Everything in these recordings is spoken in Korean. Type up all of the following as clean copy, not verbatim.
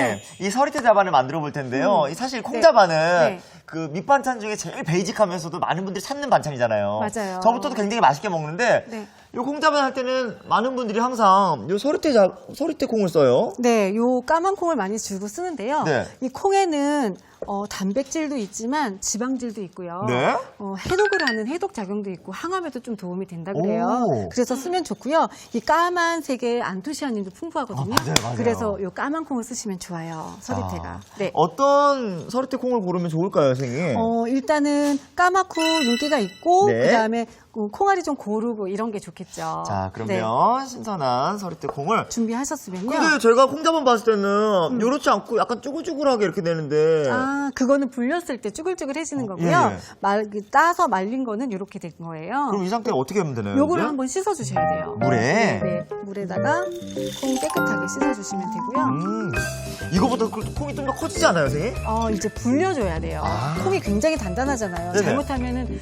네. 이 서리태 자반을 만들어 볼 텐데요. 이 사실 콩자반은 네. 그 밑반찬 중에 제일 베이직하면서도 많은 분들이 찾는 반찬이잖아요. 맞아요. 저부터도 굉장히 맛있게 먹는데 네. 이 콩자반 할 때는 많은 분들이 항상 이 서리태 콩을 써요. 네, 요 까만 콩을 많이 주고 쓰는데요. 네. 이 콩에는 단백질도 있지만 지방질도 있고요. 네. 해독을 하는 해독 작용도 있고 항암에도 좀 도움이 된다 그래요. 오. 그래서 쓰면 좋고요. 이 까만색의 안토시아닌도 풍부하거든요. 맞아요. 그래서 요 까만 콩을 쓰시면 좋아요. 서리태가. 네. 어떤 서리태 콩을 고르면 좋을까요, 선생님? 일단은 까맣고 윤기가 있고 네. 그다음에 콩알이 좀 고르고 이런 게 좋겠죠. 자, 그러면 네. 신선한 서리태 콩을. 준비하셨으면요. 근데 제가 콩자반 봤을 때는 요렇지 않고 약간 쭈글쭈글하게 이렇게 되는데. 그거는 불렸을 때 쭈글쭈글해지는 거고요. 예. 따서 말린 거는 이렇게 된 거예요. 그럼 이 상태 어떻게 하면 되나요? 요거를 이제? 한번 씻어주셔야 돼요. 물에? 네, 물에다가 콩 깨끗하게 씻어주시면 되고요. 이거보다 콩이 좀 더 커지지 않아요, 선생님? 이제 불려줘야 돼요. 콩이 굉장히 단단하잖아요. 네네. 잘못하면은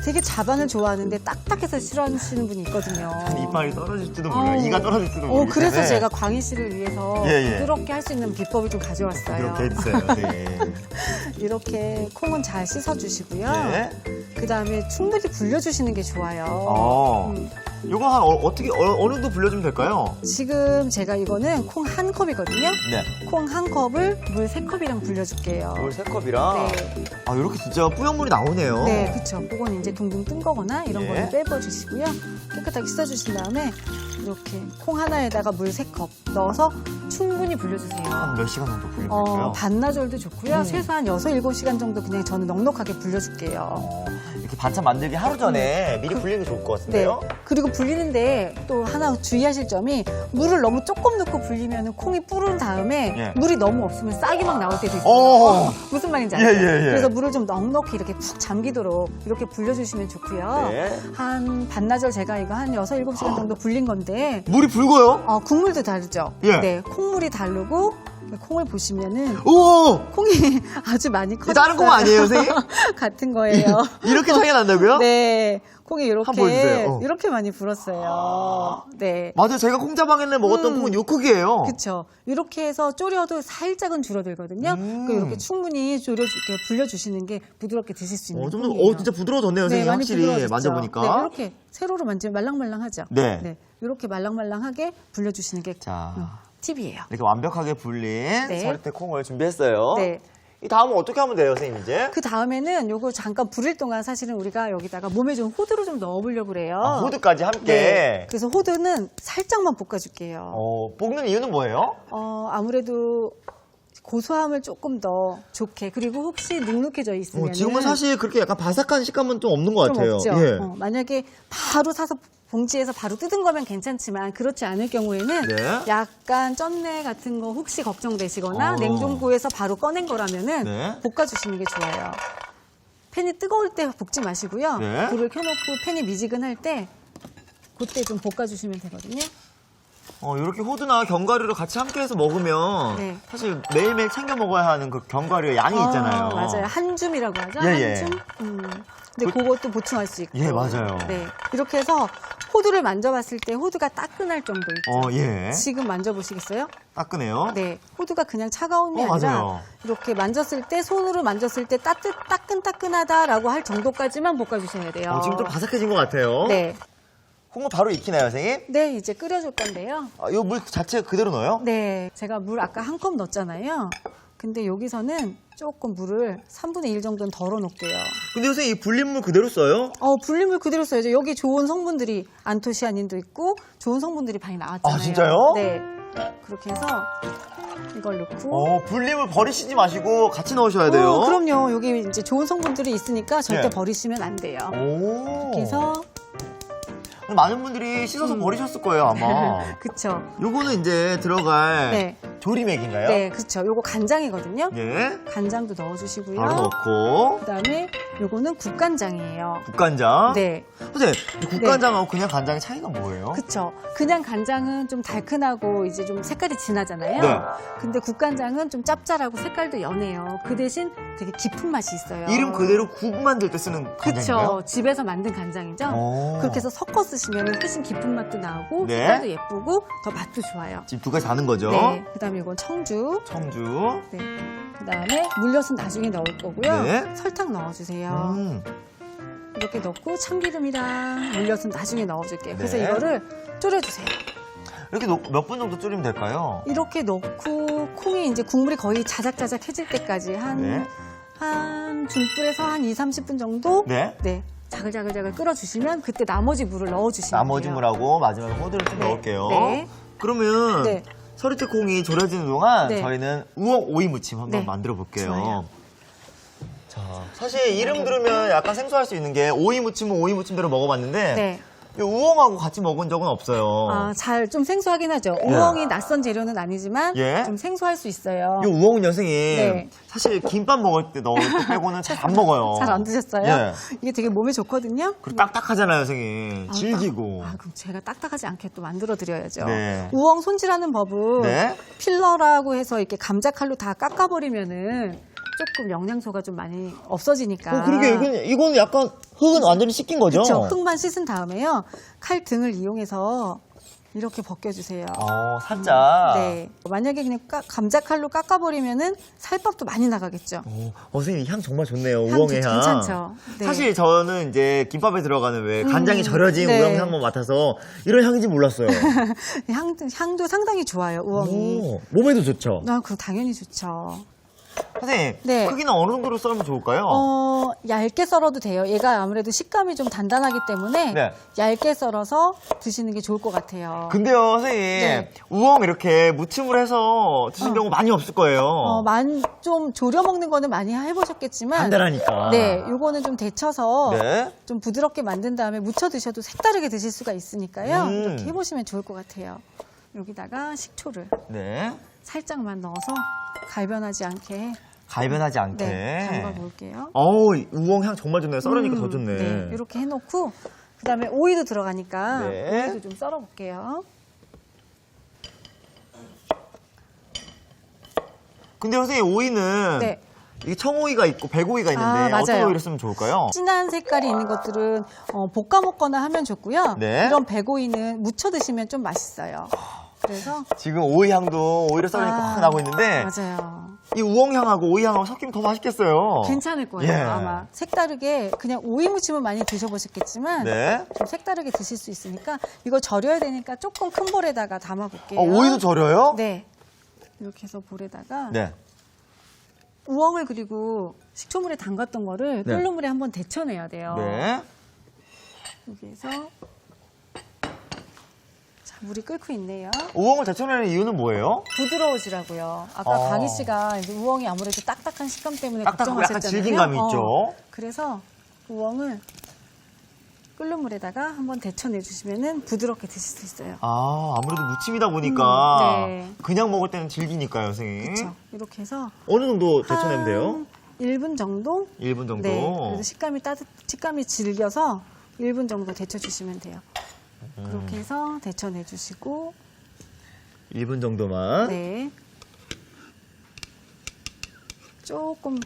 되게 자반을 좋아하는데 딱딱해서 싫어하시는 분이 있거든요. 이빨이 떨어질지도 몰라요. 이가 떨어질지도 모르기 그래서 때문에. 제가 광희 씨를 위해서 예. 부드럽게 할 수 있는 비법을 좀 가져왔어요. 이렇게 해주세요. 네. 이렇게 콩은 잘 씻어주시고요. 네. 그 다음에 충분히 불려주시는 게 좋아요. 요거 한 어떻게 어느 정도 불려주면 될까요? 지금 제가 이거는 콩 한 컵이거든요. 네. 콩 한 컵을 물 3컵이랑 불려줄게요. 물 3컵이랑. 네. 이렇게 진짜 뿌연물이 나오네요. 네, 그렇죠. 그건 이제 둥둥 뜬 거거나 이런 예. 거는 빼버주시고요. 깨끗하게 씻어주신 다음에 이렇게 콩 하나에다가 물 3컵 넣어서 충분히 불려주세요. 한 몇 시간 정도 불리면 될까요? 반나절도 좋고요. 최소한 6, 7시간 정도 그냥 저는 넉넉하게 불려줄게요. 이렇게 반찬 만들기 하루 전에 미리 불리는 게 좋을 것 네. 같은데요? 그리고 불리는데 또 하나 주의하실 점이 물을 너무 조금 넣고 불리면 콩이 뿌른 다음에 예. 물이 너무 없으면 싹이 막 나올 때도 있어요. 오. 무슨 말인지 알죠? 예. 그래서 물을 좀 넉넉히 이렇게 푹 잠기도록 이렇게 불려주시면 좋고요. 네. 한 반나절 제가 이거 한 6, 7시간 정도 불린 건데 물이 붉어요? 국물도 다르죠? 예. 네, 콩물이 다르고 콩을 보시면은 오! 콩이 아주 많이 커졌어요. 다른 콩 아니에요, 선생님? 같은 거예요. 이렇게 차이가 난다고요? 네, 콩이 한번 보여주세요. 이렇게 이렇게 많이 불었어요. 네. 맞아요. 제가 콩자방에 먹었던 콩은 요 크기예요. 그렇죠. 이렇게 해서 졸여도 살짝은 줄어들거든요. 이렇게 충분히 이렇게 불려주시는 게 부드럽게 드실 수 있는 좀 콩이에요. 진짜 부드러워졌네요, 네, 선생님. 많이 확실히 부드러워졌죠. 만져보니까. 네, 이렇게 세로로 만지면 말랑말랑하죠. 네. 이렇게 말랑말랑하게 불려주시는 게 자, 팁이에요. 이렇게 완벽하게 불린 네. 서리태 콩을 준비했어요. 네. 이 다음은 어떻게 하면 돼요, 선생님, 이제? 그 다음에는 요거 잠깐 불릴 동안 사실은 우리가 여기다가 몸에 좀 호두를 좀 넣어보려고 그래요. 호두까지 함께. 네. 그래서 호두는 살짝만 볶아줄게요. 볶는 이유는 뭐예요? 아무래도 고소함을 조금 더 좋게, 그리고 혹시 눅눅해져 있으면 지금은 사실 그렇게 약간 바삭한 식감은 좀 없는 것 좀 같아요. 없죠. 예. 만약에 바로 사서 봉지에서 바로 뜯은 거면 괜찮지만 그렇지 않을 경우에는 네. 약간 쩐내 같은 거 혹시 걱정되시거나 어. 냉동고에서 바로 꺼낸 거라면은 네. 볶아주시는 게 좋아요. 팬이 뜨거울 때 볶지 마시고요. 네. 불을 켜놓고 팬이 미지근할 때 그때 좀 볶아주시면 되거든요. 이렇게 호두나 견과류를 같이 함께해서 먹으면 네. 사실 매일매일 챙겨 먹어야 하는 그 견과류의 양이 있잖아요. 맞아요. 한 줌이라고 하죠. 예. 한 줌. 근데 그것도 보충할 수 있고. 예, 맞아요. 네. 이렇게 해서 호두를 만져봤을 때 호두가 따끈할 정도 있죠. 예. 지금 만져보시겠어요? 따끈해요. 네. 호두가 그냥 차가움이 아니라 맞아요. 이렇게 만졌을 때 손으로 만졌을 때 따끈따끈하다라고 할 정도까지만 볶아주셔야 돼요. 지금 좀 바삭해진 것 같아요. 네. 콩을 바로 익히나요, 선생님? 네, 이제 끓여줄 건데요. 이 물 자체 그대로 넣어요? 네. 제가 물 아까 한 컵 넣었잖아요. 근데 여기서는 조금 물을 3분의 1 정도는 덜어 놓을게요. 근데 선생님 이 불린 물 그대로 써요? 불린물 그대로 써야죠. 여기 좋은 성분들이 안토시아닌도 있고 좋은 성분들이 많이 나왔잖아요. 아, 진짜요? 네. 그렇게 해서 이걸 넣고. 불린 물 버리시지 마시고 같이 넣으셔야 돼요. 그럼요. 여기 이제 좋은 성분들이 있으니까 절대 예. 버리시면 안 돼요. 오. 그래서 많은 분들이 씻어서 버리셨을 거예요, 아마. 그쵸. 요거는 이제 들어갈 네. 조림액인가요? 네, 그쵸. 요거 간장이거든요. 예. 간장도 넣어주시고요. 바로 넣고. 그다음에 요거는 국간장이에요. 국간장. 네. 선생님, 이 국간장하고 그냥 간장의 차이가 뭐예요? 그쵸. 그냥 간장은 좀 달큰하고 이제 좀 색깔이 진하잖아요. 네. 근데 국간장은 좀 짭짤하고 색깔도 연해요. 그 대신 되게 깊은 맛이 있어요. 이름 그대로 국 만들 때 쓰는 간장인가요? 그쵸. 집에서 만든 간장이죠. 오. 그렇게 해서 섞어 쓰시면 훨씬 깊은 맛도 나고 네. 색깔도 예쁘고 더 맛도 좋아요. 지금 두 가지 다는 거죠? 네. 그다음에 이건 청주. 청주. 네. 그다음에 물엿은 나중에 넣을 거고요. 네. 설탕 넣어주세요. 이렇게 넣고 참기름이랑 물엿은 나중에 넣어줄게요. 그래서 네. 이거를 졸여주세요. 이렇게 몇 분 정도 졸이면 될까요? 이렇게 넣고 콩이 이제 국물이 거의 자작자작해질 때까지 한 중불에서 한 2-30분 정도 네. 자글자글자글 끓여주시면 그때 나머지 물을 넣어주시면 나머지 돼요. 물하고 마지막에 호두를 좀 네. 넣을게요. 네. 그러면 네. 서리태 콩이 졸여지는 동안 네. 저희는 우엉 오이 무침 한번 네. 만들어 볼게요. 좋아요. 자, 사실 이름 들으면 약간 생소할 수 있는 게 오이 무침은 오이 무침대로 먹어봤는데 네. 이 우엉하고 같이 먹은 적은 없어요. 잘 좀 생소하긴 하죠. 우엉이 낯선 재료는 아니지만 예. 좀 생소할 수 있어요. 이 우엉은 선생님 네. 사실 김밥 먹을 때 넣을 때 빼고는 잘 안 먹어요. 잘 안 드셨어요? 예. 이게 되게 몸에 좋거든요. 그리고 딱딱하잖아요, 선생님. 질기고. 그럼 제가 딱딱하지 않게 또 만들어 드려야죠. 네. 우엉 손질하는 법은 네. 필러라고 해서 이렇게 감자칼로 다 깎아버리면은 조금 영양소가 좀 많이 없어지니까. 그러게 이건 약간 흙은 완전히 씻긴 거죠? 그렇죠. 흙만 씻은 다음에요. 칼 등을 이용해서 이렇게 벗겨주세요. 살짝. 네. 만약에 그냥 감자칼로 깎아버리면은 살밥도 많이 나가겠죠. 선생님 향 정말 좋네요. 향 우엉의 향. 괜찮죠. 네. 사실 저는 이제 김밥에 들어가는 왜 간장이 절여진 네. 우엉 향만 맡아서 이런 향인지 몰랐어요. 향도 상당히 좋아요. 우엉이. 몸에도 좋죠. 그럼 당연히 좋죠. 선생님, 네. 크기는 어느 정도로 썰면 좋을까요? 얇게 썰어도 돼요. 얘가 아무래도 식감이 좀 단단하기 때문에 네. 얇게 썰어서 드시는 게 좋을 것 같아요. 근데요, 선생님, 네. 우엉 이렇게 무침을 해서 드시는 경우 많이 없을 거예요. 좀 졸여 먹는 거는 많이 해보셨겠지만 간단하니까. 네, 요거는 좀 데쳐서 네. 좀 부드럽게 만든 다음에 무쳐 드셔도 색다르게 드실 수가 있으니까요. 음. 이렇게 해보시면 좋을 것 같아요. 여기다가 식초를 네. 살짝만 넣어서 갈변하지 않게 갈변하지 않게. 담가 볼게요. 우엉 향 정말 좋네요. 썰으니까 더 좋네. 네, 이렇게 해놓고 그다음에 오이도 들어가니까 네. 오이도 좀 썰어 볼게요. 근데 선생님, 오이는 네. 이게 청오이가 있고 백오이가 있는데 맞아요. 어떤 오이를 쓰면 좋을까요? 진한 색깔이 있는 것들은 볶아 먹거나 하면 좋고요. 네. 이런 백오이는 무쳐 드시면 좀 맛있어요. 그래서 지금 오이 향도 오이를 썰으니까 확 나고 있는데 맞아요. 이 우엉 향하고 오이 향하고 섞이면 더 맛있겠어요. 괜찮을 거예요. 예. 아마 색다르게 그냥 오이 무침은 많이 드셔보셨겠지만 네. 좀 색다르게 드실 수 있으니까 이거 절여야 되니까 조금 큰 볼에다가 담아 볼게요. 오이도 절여요? 네. 이렇게 해서 볼에다가 네. 우엉을 그리고 식초물에 담갔던 거를 네. 끓는 물에 한번 데쳐내야 돼요. 네. 여기에서 자, 물이 끓고 있네요. 우엉을 데쳐내는 이유는 뭐예요? 부드러워지라고요. 아까 아. 강희 씨가 이제 우엉이 아무래도 딱딱한 식감 때문에 딱딱하고 약간 걱정하셨잖아요. 질긴감이 있죠. 그래서 우엉을 끓는 물에다가 한번 데쳐내 주시면은 부드럽게 드실 수 있어요. 아무래도 무침이다 보니까 네. 그냥 먹을 때는 질기니까요, 선생님. 그렇죠. 이렇게 해서 어느 정도 데쳐내면 돼요? 한 1분 정도? 1분 정도. 네. 그래서 식감이 질겨서 1분 정도 데쳐 주시면 돼요. 그렇게 해서 데쳐내 주시고 1분 정도만. 네. 조금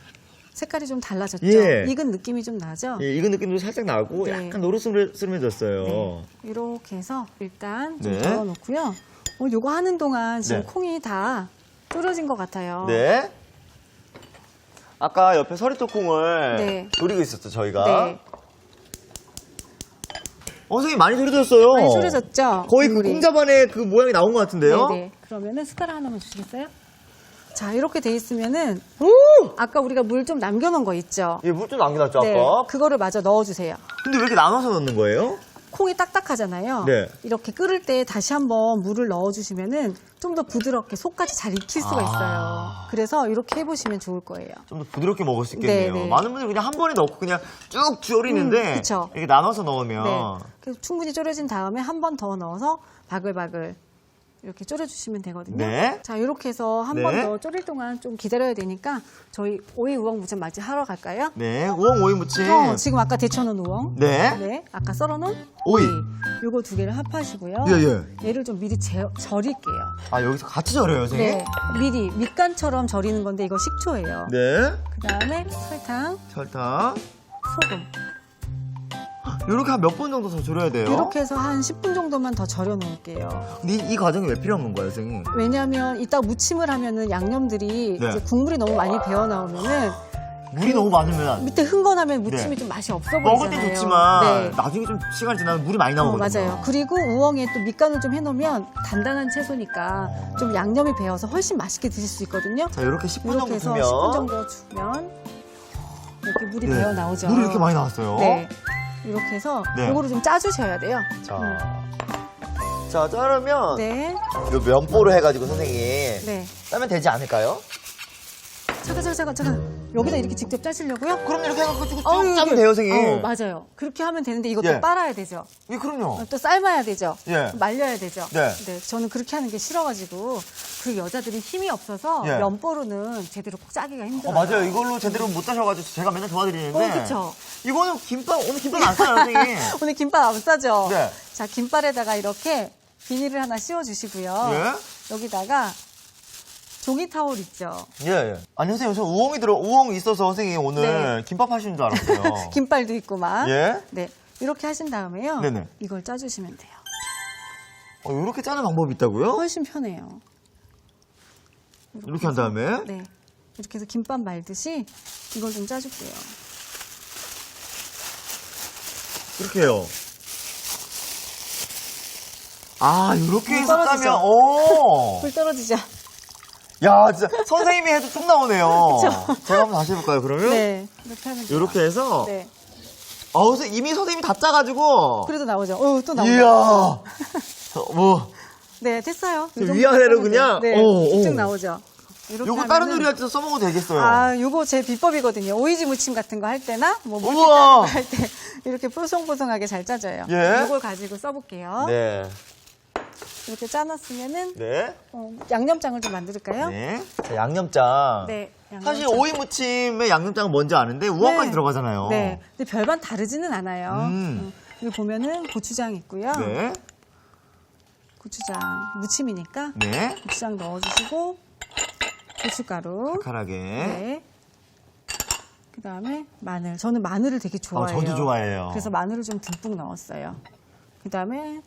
색깔이 좀 달라졌죠? 예. 익은 느낌이 좀 나죠? 예, 익은 느낌도 살짝 나고 네. 약간 노릇스름해졌어요. 네. 이렇게 해서 일단 좀 네. 덜어놓고요. 요거 하는 동안 지금 네. 콩이 다 졸여진 것 같아요. 네. 아까 옆에 서리토콩을 네. 졸이고 있었죠, 저희가. 네. 선생님 많이 졸여졌어요. 많이 졸여졌죠? 거의 그 국물이. 콩자반의 그 모양이 나온 것 같은데요? 네네. 그러면은 숟가락 하나만 주시겠어요? 자, 이렇게 돼 있으면은 아까 우리가 물 좀 남겨놓은 거 있죠? 예, 물 좀 남겨놨죠, 네. 아까? 그거를 마저 넣어주세요. 근데 왜 이렇게 나눠서 넣는 거예요? 콩이 딱딱하잖아요. 네. 이렇게 끓을 때 다시 한번 물을 넣어주시면은 좀 더 부드럽게 속까지 잘 익힐 수가 있어요. 그래서 이렇게 해보시면 좋을 거예요. 좀 더 부드럽게 먹을 수 있겠네요. 네, 네. 많은 분들이 그냥 한 번에 넣고 그냥 쭉 졸이는데 그쵸. 이렇게 나눠서 넣으면 네. 그래서 충분히 졸여진 다음에 한 번 더 넣어서 바글바글 이렇게 졸여주시면 되거든요. 네. 자, 이렇게 해서 한 네. 번 더 졸일 동안 좀 기다려야 되니까 저희 오이 우엉 무침 마저 하러 갈까요? 네, 우엉 오이 무침. 지금 아까 데쳐놓은 우엉. 네. 네. 아까 썰어놓은 오이. 요거 두 개를 합하시고요. 예. 얘를 좀 미리 절일게요. 아, 여기서 같이 절여요, 선생님? 네. 미리 밑간처럼 절이는 건데 이거 식초예요. 네. 그 다음에 설탕, 설탕. 소금. 이렇게 한 몇 분 정도 더 졸여야 돼요? 이렇게 해서 한 10분 정도만 더 절여 놓을게요. 근데 이 과정이 왜 필요한 건가요, 선생님? 왜냐하면 이따 무침을 하면은 양념들이 네. 이제 국물이 너무 많이 배어 나오면은 물이 너무 많으면 밑에 흥건하면 무침이 네. 좀 맛이 없어 보이잖아요. 먹을 땐 좋지만 네. 나중에 좀 시간이 지나면 물이 많이 나오거든요. 맞아요. 그리고 우엉에 또 밑간을 좀 해놓으면 단단한 채소니까 좀 양념이 배어서 훨씬 맛있게 드실 수 있거든요. 자, 이렇게 10분 이렇게 정도 해서 두면 10분 정도 주면 이렇게 물이 네. 배어 나오죠. 물이 이렇게 많이 나왔어요. 네. 이렇게 해서 네. 요거를 좀 짜주셔야 돼요. 자, 자르면 네. 요 면보로 해가지고 선생님 네. 짜면 되지 않을까요? 잠깐. 여기다 이렇게 직접 짜시려고요? 그럼 이렇게 해가지고 쭉 이게- 짜면 돼요, 선생님. 맞아요. 그렇게 하면 되는데 이것도 예. 빨아야 되죠. 예, 그럼요. 또 삶아야 되죠. 예. 말려야 되죠. 네. 저는 그렇게 하는 게 싫어가지고 그 여자들이 힘이 없어서 예. 면보로는 제대로 꼭 짜기가 힘들어요. 맞아요. 이걸로 제대로 못 짜셔가지고 제가 맨날 도와드리는데. 그쵸. 이거는 오늘 김밥 안 싸요, 선생님. 오늘 김밥 안 싸죠? 네. 자, 김밥에다가 이렇게 비닐을 하나 씌워주시고요. 예? 여기다가 종이 타올 있죠. 예. 아니, 선생님, 저 우엉이 있어서 선생님 오늘 네. 김밥 하시는 줄 알았어요. 김발도 있고만. 예? 네. 이렇게 하신 다음에요. 네네. 이걸 짜주시면 돼요. 이렇게 짜는 방법이 있다고요? 훨씬 편해요. 이렇게 한 다음에. 네. 이렇게 해서 김밥 말듯이 이걸 좀 짜줄게요. 이렇게 해요. 아, 이렇게 해서 떨어지죠? 짜면, 오! 불 떨어지죠? 야, 진짜 선생님이 해도 쭉 나오네요. 그쵸? 제가 한번 다시 해볼까요, 그러면? 네. 이렇게 하면 돼요. 이렇게 해서. 네. 이미 선생님이 다 짜가지고. 그래도 나오죠. 또 나오죠. 이야. 뭐, 네, 됐어요. 이 저 정도 위아래로 짜면 그냥? 돼요. 네, 오. 쭉 나오죠. 이렇게 요거 다른 하면은- 요리할 때도 써먹어도 되겠어요. 아, 요거 제 비법이거든요. 오이지 무침 같은 거 할 때나, 뭐, 물기 우와. 할 때, 이렇게 뽀송뽀송하게 잘 짜져요. 예. 요걸 가지고 써볼게요. 네. 이렇게 짜놨으면은, 네. 양념장을 좀 만들까요? 네. 자, 양념장. 네, 사실 양념장. 오이 무침에 양념장은 뭔지 아는데 우엉까지 네. 들어가잖아요. 네. 근데 별반 다르지는 않아요. 음. 여기 보면은 고추장 있고요. 네. 고추장, 무침이니까 네. 고추장 넣어주시고, 고춧가루. 칼칼하게. 네. 그 다음에 마늘. 저는 마늘을 되게 좋아해요. 저도 좋아해요. 그래서 마늘을 좀 듬뿍 넣었어요. 그 다음에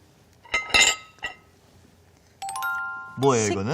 뭐예요, 이거는?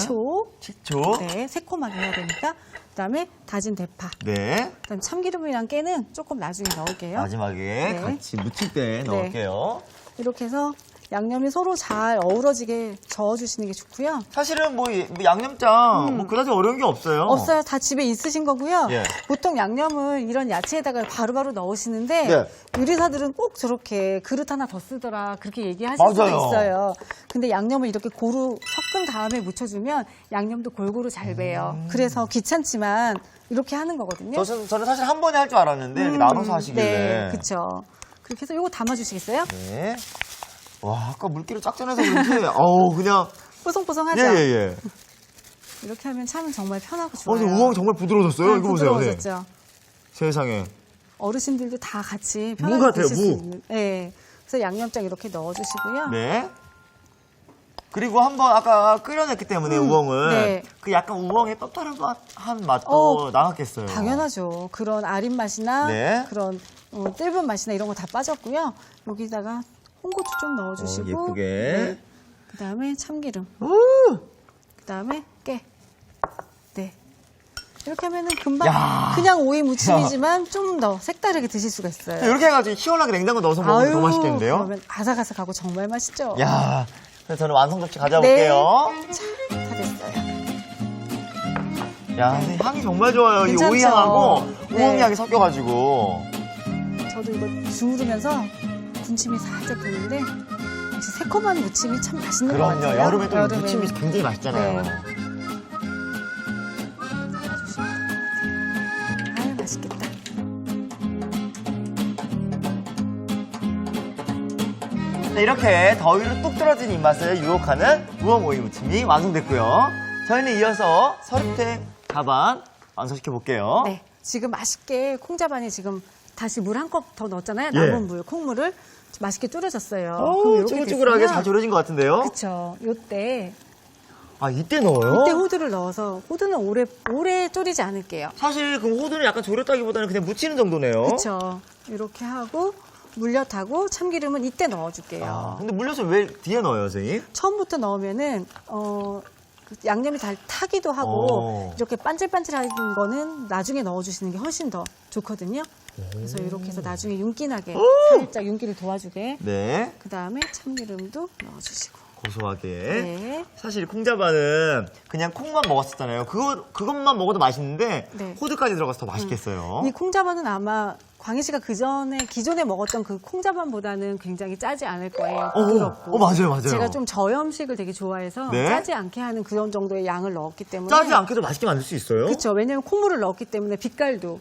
식초. 네, 새콤하게 해야 되니까. 그 다음에 다진 대파. 네. 그 다음에 참기름이랑 깨는 조금 나중에 넣을게요. 마지막에 네. 같이 무칠 때 넣을게요. 이렇게 해서 양념이 서로 잘 어우러지게 저어주시는 게 좋고요. 사실은 뭐 양념장 뭐 그다지 어려운 게 없어요. 없어요. 다 집에 있으신 거고요. 예. 보통 양념을 이런 야채에다가 바로바로 넣으시는데 네. 요리사들은 꼭 저렇게 그릇 하나 더 쓰더라 그렇게 얘기하실 수가 맞아요. 있어요. 근데 양념을 이렇게 고루 섞은 다음에 묻혀주면 양념도 골고루 잘 배요. 그래서 귀찮지만 이렇게 하는 거거든요. 저는 사실 한 번에 할 줄 알았는데 이렇게 나눠서 하시길래. 네, 그렇죠. 그렇게 해서 이거 담아주시겠어요? 네. 와, 아까 물기를 짝전해서 그런지 그냥 뽀송뽀송하죠? 예. 이렇게 하면 참은 정말 편하고 좋아요. 근데 우엉 정말 부드러워졌어요. 이거 보세요. 네. 부드러워졌죠? 세상에. 어르신들도 다 같이 무 편하게 같아요, 드실 수 무. 있는. 네. 그래서 양념장 이렇게 넣어주시고요. 네. 그리고 한번 아까 끓여냈기 때문에 우엉을 네. 그 약간 우엉의 떡떡한 맛도 나왔겠어요. 당연하죠. 그런 아린 맛이나 네. 그런 뜰분 맛이나 이런 거 다 빠졌고요. 여기다가 홍고추 좀 넣어주시고 예쁘게. 네. 그다음에 참기름. 오! 그다음에 깨. 네. 이렇게 하면은 금방 야. 그냥 오이 무침이지만 좀 더 색다르게 드실 수가 있어요. 이렇게 해가지고 시원하게 냉장고 넣어서 먹으면 더 맛있겠는데요? 그러면 아삭아삭하고 정말 맛있죠. 야, 그래서 저는 완성 접시 가져볼게요. 자, 다 됐어요. 야, 근데 향이 정말 좋아요. 이 괜찮죠? 오이 향하고 네. 우엉 향이 섞여가지고. 저도 이거 주무르면서 군침이 살짝 도는데 역시 새콤한 무침이 참 맛있는 것 그럼요. 같아요. 여름에 또 여름에. 무침이 굉장히 맛있잖아요. 네. 담아주시면 될 것 같아요. 아유, 맛있겠다. 자, 이렇게 더위로 뚝 떨어진 입맛을 유혹하는 우엉 오이 무침이 완성됐고요. 저희는 이어서 서리태 자반 완성시켜 볼게요. 네, 지금 맛있게 콩자반에 지금 다시 물 한 컵 더 넣었잖아요. 예. 남은 물, 콩물을 맛있게 졸여졌어요. 쭈글쭈글하게 잘 졸여진 것 같은데요. 그쵸. 요때 아, 이때 넣어요? 이때 호두를 넣어서 호두는 오래 졸이지 않을게요. 사실 그럼 호두는 약간 졸였다기보다는 그냥 묻히는 정도네요. 그쵸. 이렇게 하고 물엿하고 참기름은 이때 넣어줄게요. 아, 근데 물엿을 왜 뒤에 넣어요, 선생님? 처음부터 넣으면은 그 양념이 잘 타기도 하고 이렇게 반질반질한 거는 나중에 넣어주시는 게 훨씬 더 좋거든요. 그래서 이렇게 해서 나중에 윤기나게 살짝 윤기를 도와주게. 네. 그 다음에 참기름도 넣어주시고. 고소하게. 네. 사실 콩자반은 그냥 콩만 먹었었잖아요. 그것만 먹어도 맛있는데 네. 호두까지 들어가서 더 맛있겠어요. 이 콩자반은 아마 광희 씨가 기존에 먹었던 그 콩자반보다는 굉장히 짜지 않을 거예요. 부드럽고. 맞아요. 제가 좀 저염식을 되게 좋아해서 네? 짜지 않게 하는 그런 정도의 양을 넣었기 때문에. 짜지 않게도 맛있게 만들 수 있어요. 그렇죠. 왜냐하면 콩물을 넣었기 때문에 빛깔도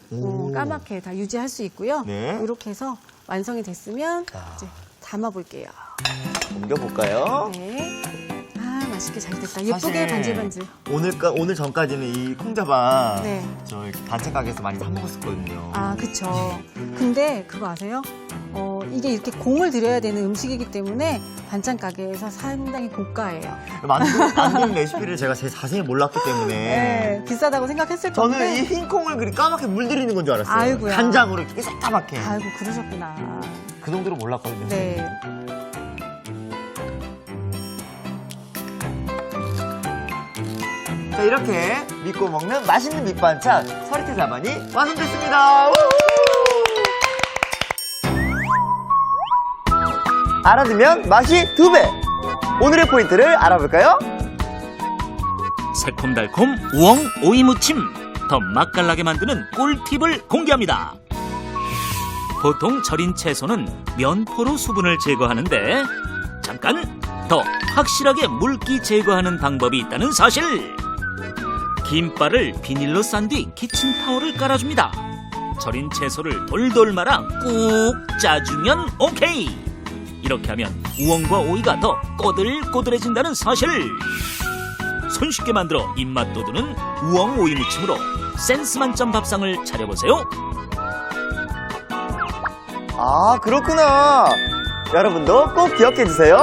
까맣게 다 유지할 수 있고요. 네. 이렇게 해서 완성이 됐으면 이제 담아볼게요. 옮겨볼까요? 네. 아, 맛있게 잘 됐다. 예쁘게 반질반질. 오늘 전까지는 이 콩자반 네. 저 반찬 가게에서 많이 사 먹었었거든요. 아, 그쵸. 근데 그거 아세요? 이게 이렇게 공을 들여야 되는 음식이기 때문에 반찬 가게에서 상당히 고가예요. 만드는 레시피를 제가 제일 자세히 몰랐기 때문에 네, 비싸다고 생각했을 저는 건데. 이 흰 콩을 그리 까맣게 물들이는 건 줄 알았어요. 아이고야. 간장으로 이렇게 새까맣게. 아이고, 그러셨구나. 그 정도로 몰랐거든요. 네. 자, 이렇게 믿고 먹는 맛있는 밑반찬 서리태 자반이 완성됐습니다. 우! 알아두면 맛이 2배. 오늘의 포인트를 알아볼까요? 새콤달콤 우엉 오이 무침, 더 맛깔나게 만드는 꿀팁을 공개합니다. 보통 절인 채소는 면포로 수분을 제거하는데 잠깐 더 확실하게 물기 제거하는 방법이 있다는 사실. 김발을 비닐로 싼 뒤 키친타올을 깔아줍니다. 절인 채소를 돌돌 말아 꾹 짜주면 오케이. 이렇게 하면 우엉과 오이가 더 꼬들꼬들해진다는 사실. 손쉽게 만들어 입맛 돋우는 우엉 오이 무침으로 센스 만점 밥상을 차려보세요. 아, 그렇구나. 여러분도 꼭 기억해 주세요.